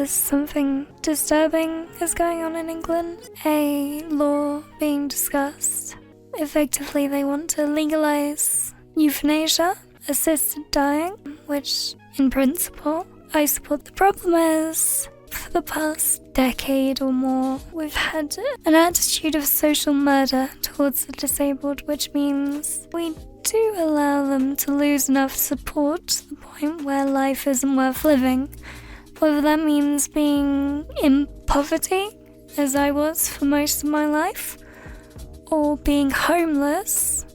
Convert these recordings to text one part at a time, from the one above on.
because something disturbing is going on in England. A law being discussed. Effectively, they want to legalize euthanasia, assisted dying, which, in principle, I support. The problem is, for the past decade or more, we've had an attitude of social murder towards the disabled, which means we do allow them to lose enough support to the point where life isn't worth living. Whether that means being in poverty, as I was for most of my life, or being homeless,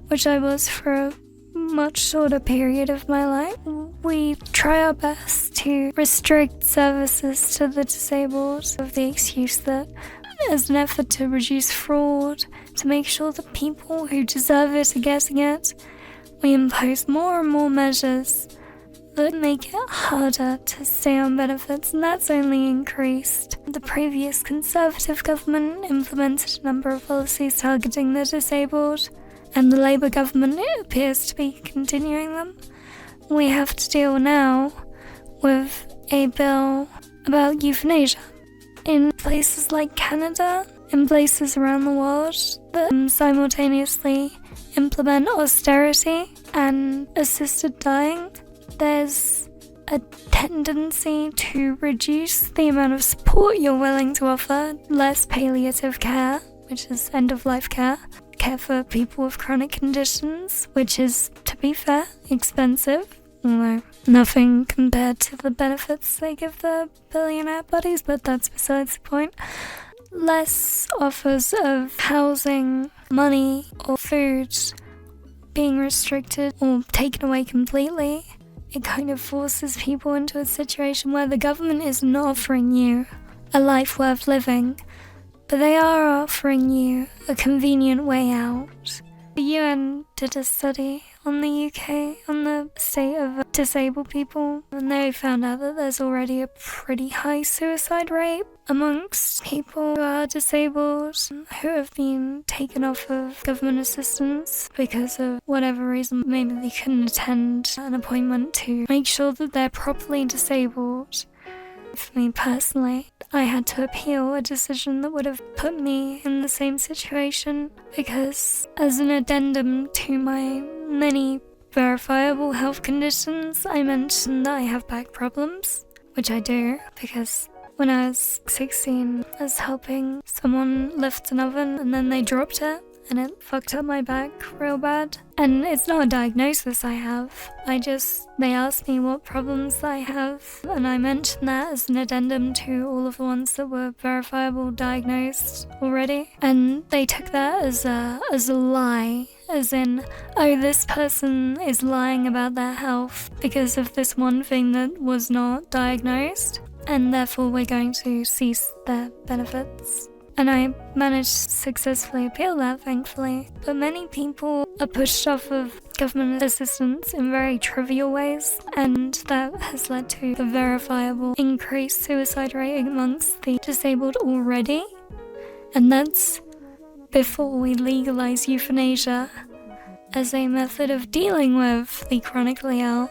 which I was for a much shorter period of my life. We try our best to restrict services to the disabled with the excuse that as an effort to reduce fraud, to make sure that people who deserve it are getting it, we impose more and more measures that make it harder to stay on benefits, and that's only increased. The previous Conservative government implemented a number of policies targeting the disabled, and the Labour government appears to be continuing them. We have to deal now with a bill about euthanasia. In places like Canada, in places around the world that simultaneously implement austerity and assisted dying, there's a tendency to reduce the amount of support you're willing to offer, less palliative care, which is end-of-life care for people with chronic conditions, which is, to be fair, expensive, although nothing compared to the benefits they give their billionaire buddies, but that's besides the point. Less offers of housing, money, or food being restricted or taken away completely. It kind of forces people into a situation where the government isn't offering you a life worth living, but they are offering you a convenient way out. The UN did a study on the UK, on the state of disabled people, and they found out that there's already a pretty high suicide rate amongst people who are disabled, who have been taken off of government assistance because of whatever reason. Maybe they couldn't attend an appointment to make sure that they're properly disabled. For me personally, I had to appeal a decision that would have put me in the same situation because, as an addendum to my many verifiable health conditions, I mentioned that I have back problems, which I do because when I was 16, I was helping someone lift an oven and then they dropped it and it fucked up my back real bad. And it's not a diagnosis I have. They asked me what problems I have, and I mentioned that as an addendum to all of the ones that were verifiable diagnosed already. And they took that as a lie, as in, oh, this person is lying about their health because of this one thing that was not diagnosed, and therefore we're going to cease their benefits. And I managed to successfully appeal that, thankfully. But many people are pushed off of government assistance in very trivial ways, and that has led to a verifiable increased suicide rate amongst the disabled already. And that's before we legalise euthanasia as a method of dealing with the chronically ill.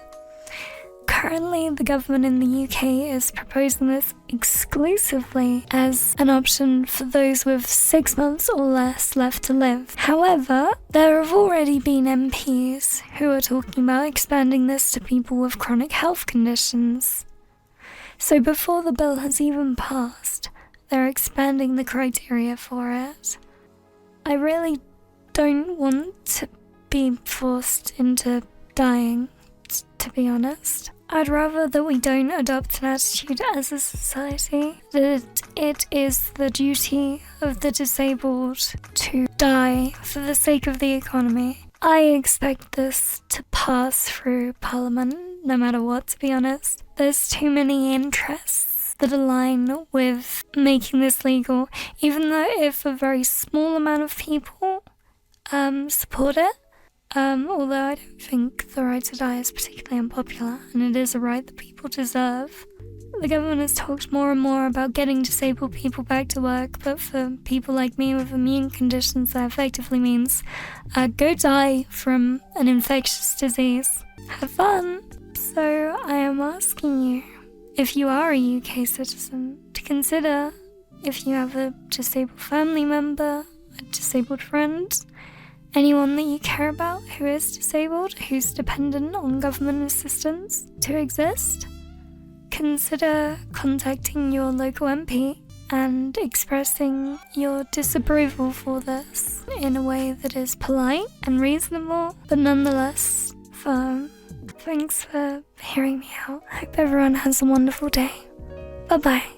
Currently, the government in the UK is proposing this exclusively as an option for those with 6 months or less left to live. However, there have already been MPs who are talking about expanding this to people with chronic health conditions. So before the bill has even passed, they're expanding the criteria for it. I really don't want to be forced into dying, to be honest. I'd rather that we don't adopt an attitude as a society that it is the duty of the disabled to die for the sake of the economy. I expect this to pass through Parliament, no matter what, to be honest. There's too many interests that align with making this legal, even though if a very small amount of people support it. Although I don't think the right to die is particularly unpopular, and it is a right that people deserve. The government has talked more and more about getting disabled people back to work, but for people like me with immune conditions, that effectively means go die from an infectious disease. Have fun! So I am asking you, if you are a UK citizen, to consider if you have a disabled family member, a disabled friend, anyone that you care about who is disabled, who's dependent on government assistance to exist. Consider contacting your local MP and expressing your disapproval for this in a way that is polite and reasonable, but nonetheless firm. Thanks for hearing me out. Hope everyone has a wonderful day. Bye-bye.